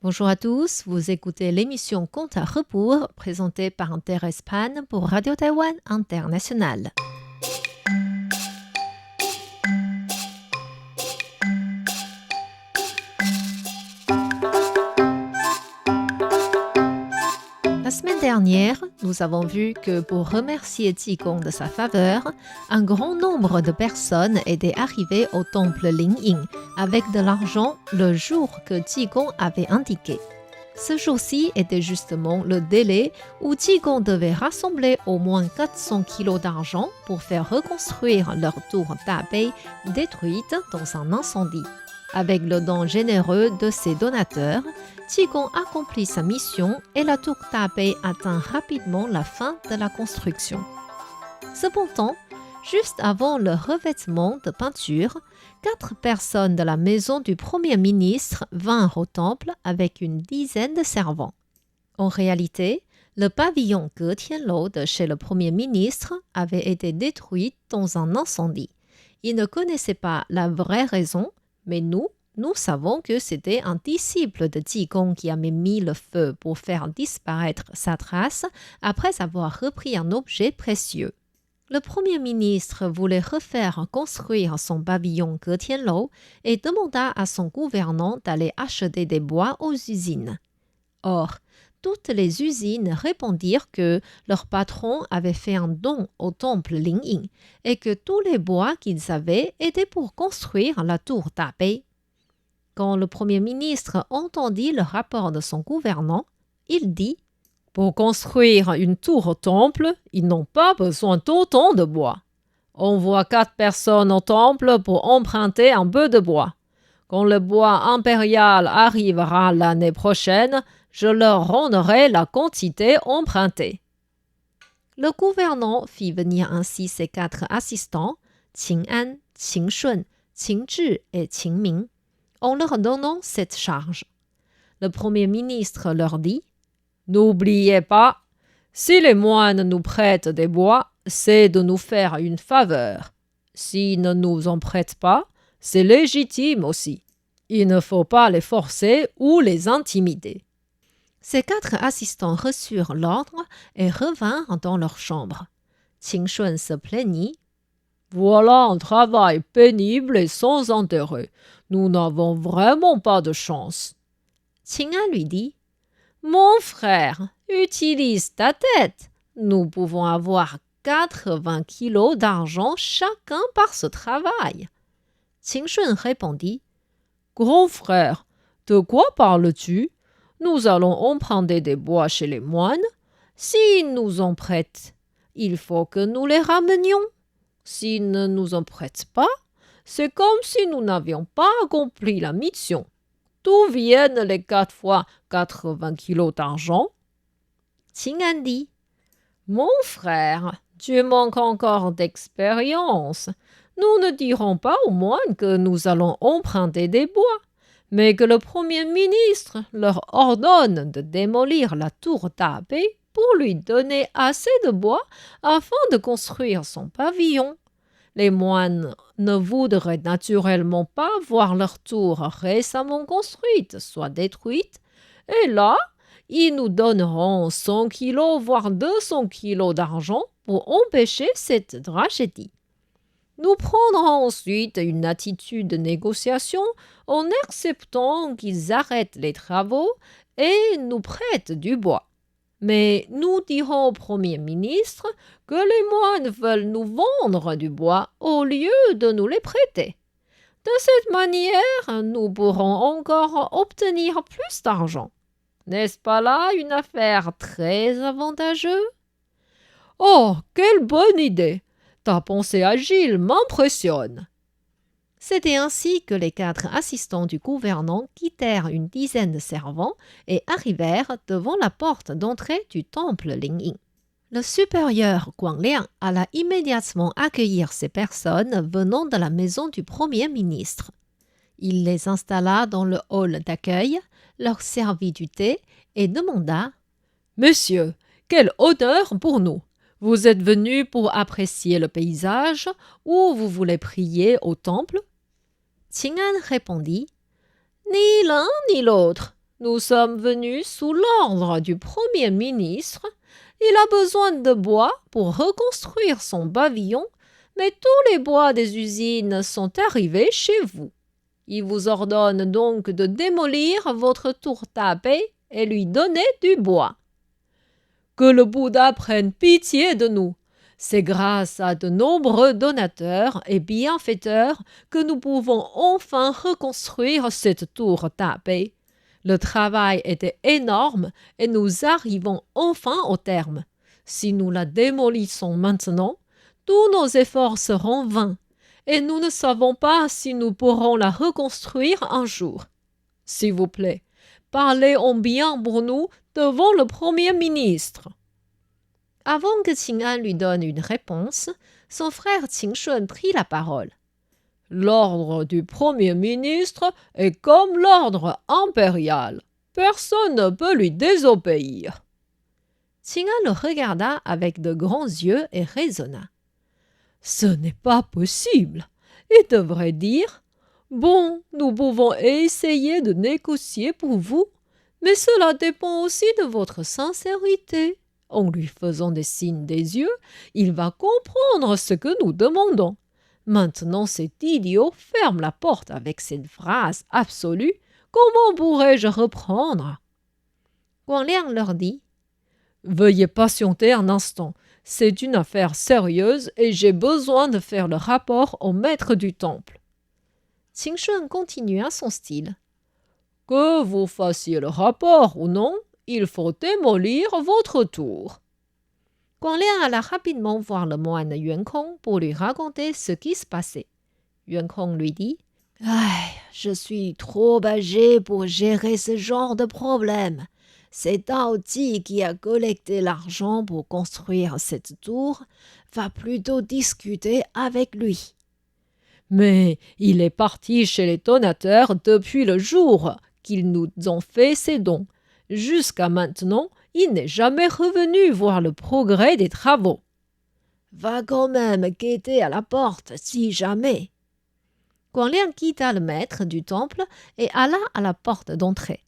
Bonjour à tous, vous écoutez l'émission Compte à rebours présentée par Thérèse Pan pour Radio Taïwan International. La semaine dernière, nous avons vu que pour remercier Qigong de sa faveur, un grand nombre de personnes étaient arrivées au temple Lingying avec de l'argent le jour que Qigong avait indiqué. Ce jour-ci était justement le délai où Qigong devait rassembler au moins 400 kilos d'argent pour faire reconstruire leur tour Dabei détruite dans un incendie. Avec le don généreux de ses donateurs, Qigong accomplit sa mission et la tour Dabei atteint rapidement la fin de la construction. Cependant, juste avant le revêtement de peinture, 4 personnes de la maison du Premier ministre vinrent au temple avec une dizaine de servants. En réalité, le pavillon Ge Tianlou de chez le Premier ministre avait été détruit dans un incendie. Ils ne connaissaient pas la vraie raison, mais nous savons que c'était un disciple de Qigong qui avait mis le feu pour faire disparaître sa trace après avoir repris un objet précieux. Le Premier ministre voulait refaire construire son pavillon Ge Tianlou et demanda à son gouvernant d'aller acheter des bois aux usines. Or, toutes les usines répondirent que leur patron avait fait un don au temple Lingying et que tous les bois qu'ils avaient étaient pour construire la tour Dabei. Quand le Premier ministre entendit le rapport de son gouvernant, il dit « Pour construire une tour au temple, ils n'ont pas besoin d'autant de bois. Envoie 4 personnes au temple pour emprunter un peu de bois. Quand le bois impérial arrivera l'année prochaine, je leur rendrai la quantité empruntée. » Le gouvernant fit venir ainsi ses 4 assistants, Qin An, Qin Shun, Qin Zhi et Qin Ming, en leur donnant cette charge. Le Premier ministre leur dit « N'oubliez pas, si les moines nous prêtent des bois, c'est de nous faire une faveur. S'ils ne nous en prêtent pas, c'est légitime aussi. Il ne faut pas les forcer ou les intimider. » Ces 4 assistants reçurent l'ordre et revinrent dans leur chambre. Qin Shun se plaignit. « Voilà un travail pénible et sans intérêt. Nous n'avons vraiment pas de chance. » Qin An lui dit « Mon frère, utilise ta tête. Nous pouvons avoir 80 kilos d'argent chacun par ce travail. » Qin Shun répondit « Grand frère, de quoi parles-tu? Nous allons emprunter des bois chez les moines. S'ils nous en prêtent, il faut que nous les ramenions. S'ils ne nous en prêtent pas, c'est comme si nous n'avions pas accompli la mission. D'où viennent les 4 fois 80 kilos d'argent? » Qin An dit « Mon frère, tu manques encore d'expérience. Nous ne dirons pas aux moines que nous allons emprunter des bois, mais que le Premier ministre leur ordonne de démolir la tour Dabei pour lui donner assez de bois afin de construire son pavillon. Les moines ne voudraient naturellement pas voir leur tour récemment construite soit détruite, et là, ils nous donneront 100 kilos, voire 200 kilos d'argent pour empêcher cette tragédie. Nous prendrons ensuite une attitude de négociation en acceptant qu'ils arrêtent les travaux et nous prêtent du bois. Mais nous dirons au Premier ministre que les moines veulent nous vendre du bois au lieu de nous les prêter. De cette manière, nous pourrons encore obtenir plus d'argent. N'est-ce pas là une affaire très avantageuse? Oh, quelle bonne idée! Ta pensée agile m'impressionne. » C'était ainsi que les 4 assistants du gouvernant quittèrent une dizaine de servants et arrivèrent devant la porte d'entrée du temple Lingying. Le supérieur Guangliang alla immédiatement accueillir ces personnes venant de la maison du Premier ministre. Il les installa dans le hall d'accueil, leur servit du thé et demanda « Messieurs, quel honneur pour nous! Vous êtes venus pour apprécier le paysage ou vous voulez prier au temple ?» Qin An répondit « Ni l'un ni l'autre. Nous sommes venus sous l'ordre du Premier ministre. Il a besoin de bois pour reconstruire son pavillon, mais tous les bois des usines sont arrivés chez vous. Il vous ordonne donc de démolir votre tour tapée et lui donner du bois. Que le Bouddha prenne pitié de nous. C'est grâce à de nombreux donateurs et bienfaiteurs que nous pouvons enfin reconstruire cette tour tapée. Le travail était énorme et nous arrivons enfin au terme. Si nous la démolissons maintenant, tous nos efforts seront vains et nous ne savons pas si nous pourrons la reconstruire un jour. S'il vous plaît, parlez en bien pour nous devant le Premier ministre. Avant que Qing'an lui donne une réponse, son frère Qingshun prit la parole. L'ordre du Premier ministre est comme l'ordre impérial. Personne ne peut lui désobéir. Qing'an le regarda avec de grands yeux et raisonna. Ce n'est pas possible. Il devrait dire « Bon, nous pouvons essayer de négocier pour vous, mais cela dépend aussi de votre sincérité. » En lui faisant des signes des yeux, il va comprendre ce que nous demandons. Maintenant, cet idiot ferme la porte avec cette phrase absolue. Comment pourrais-je reprendre? Guang Liang leur dit « Veuillez patienter un instant. C'est une affaire sérieuse et j'ai besoin de faire le rapport au maître du temple. » Qingshun continua son style. « Que vous fassiez le rapport ou non, il faut démolir votre tour. » Guang Liang alla rapidement voir le moine Yuan Kong pour lui raconter ce qui se passait. Yuan Kong lui dit « Je suis trop âgé pour gérer ce genre de problème. C'est Tao Ji qui a collecté l'argent pour construire cette tour. Va plutôt discuter avec lui. » Mais il est parti chez les donateurs depuis le jour qu'ils nous ont fait ses dons. Jusqu'à maintenant, il n'est jamais revenu voir le progrès des travaux. Va quand même guetter à la porte si jamais. Guang Liang quitta le maître du temple et alla à la porte d'entrée.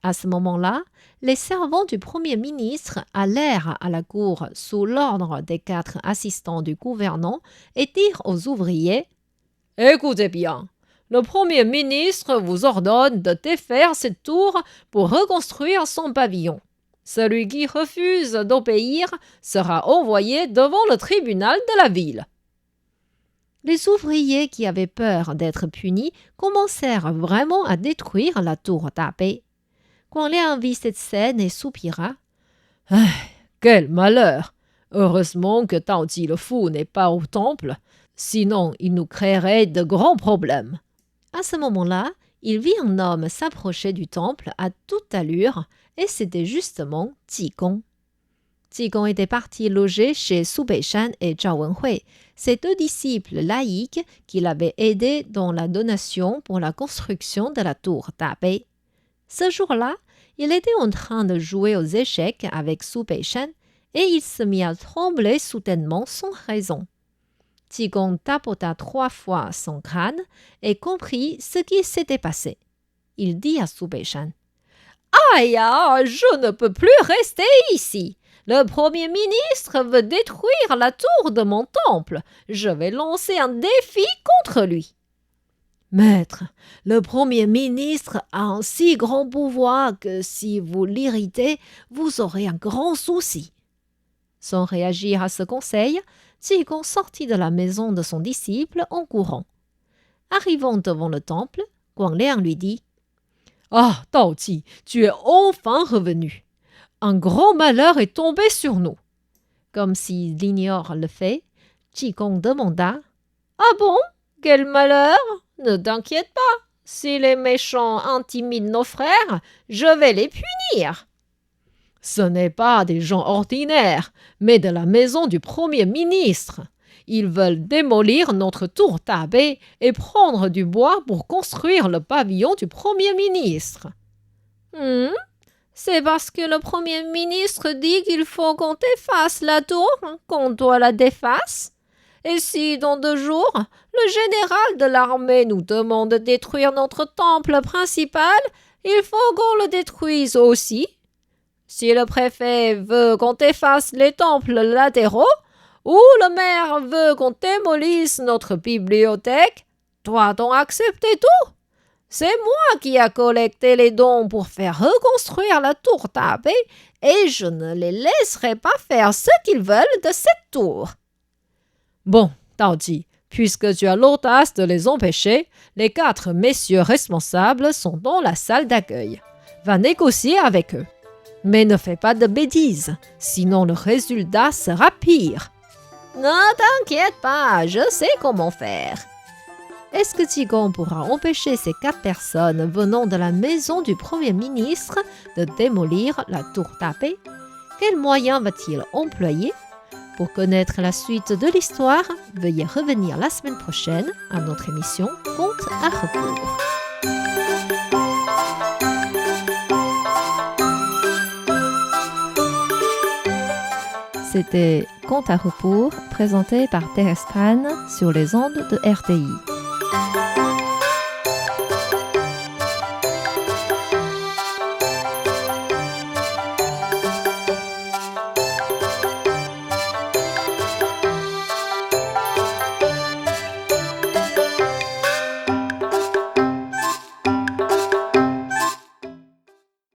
À ce moment-là, les servants du Premier ministre allèrent à la cour sous l'ordre des 4 assistants du gouvernant et dirent aux ouvriers « Écoutez bien, le Premier ministre vous ordonne de défaire cette tour pour reconstruire son pavillon. Celui qui refuse d'obéir sera envoyé devant le tribunal de la ville. » Les ouvriers qui avaient peur d'être punis commencèrent vraiment à détruire la tour tapée. Guang Liang vit cette scène et soupira. « Quel malheur! Heureusement que Tao Ji le fou n'est pas au temple, sinon il nous créerait de grands problèmes. » À ce moment-là, il vit un homme s'approcher du temple à toute allure et c'était justement Ji Gong. Ji Gong était parti loger chez Su Beishan et Zhao Wenhui, ces 2 disciples laïcs qui l'avaient aidé dans la donation pour la construction de la tour tapée. Ce jour-là, il était en train de jouer aux échecs avec Su Beishan et il se mit à trembler soudainement sans raison. Ji Gong tapota 3 fois son crâne et comprit ce qui s'était passé. Il dit à Su Beishan « Aïe, je ne peux plus rester ici. Le Premier ministre veut détruire la tour de mon temple. Je vais lancer un défi contre lui. » « Maître, le Premier ministre a un si grand pouvoir que si vous l'irritez, vous aurez un grand souci. » Sans réagir à ce conseil, Ji Gong sortit de la maison de son disciple en courant. Arrivant devant le temple, Guang Liang lui dit « Ah, Tao Ji, tu es enfin revenu. Un grand malheur est tombé sur nous. » Comme s'il ignore le fait, Ji Gong demanda « Ah bon? Quel malheur? Ne t'inquiète pas. Si les méchants intimident nos frères, je vais les punir. » Ce n'est pas des gens ordinaires, mais de la maison du Premier ministre. Ils veulent démolir notre tour tapée et prendre du bois pour construire le pavillon du Premier ministre. C'est parce que le Premier ministre dit qu'il faut qu'on défasse la tour qu'on doit la défasse. Et si dans 2 jours, le général de l'armée nous demande de détruire notre temple principal, Il faut qu'on le détruise aussi. Si le préfet veut qu'on efface les temples latéraux, ou le maire veut qu'on démolisse notre bibliothèque, doit-on accepter tout? C'est moi qui a collecté les dons pour faire reconstruire la tour Taipei et je ne les laisserai pas faire ce qu'ils veulent de cette tour. Bon, Taoji, puisque tu as l'audace de les empêcher, les 4 messieurs responsables sont dans la salle d'accueil. Va négocier avec eux. Mais ne fais pas de bêtises, sinon le résultat sera pire. Ne t'inquiète pas, je sais comment faire. Est-ce que Qigong pourra empêcher ces 4 personnes venant de la maison du Premier ministre de démolir la tour Taipei? Quels moyens va-t-il employer? Pour connaître la suite de l'histoire, veuillez revenir la semaine prochaine à notre émission Contes à rebours. C'était Contes à rebours présenté par Thérèse Pan sur les ondes de RTI.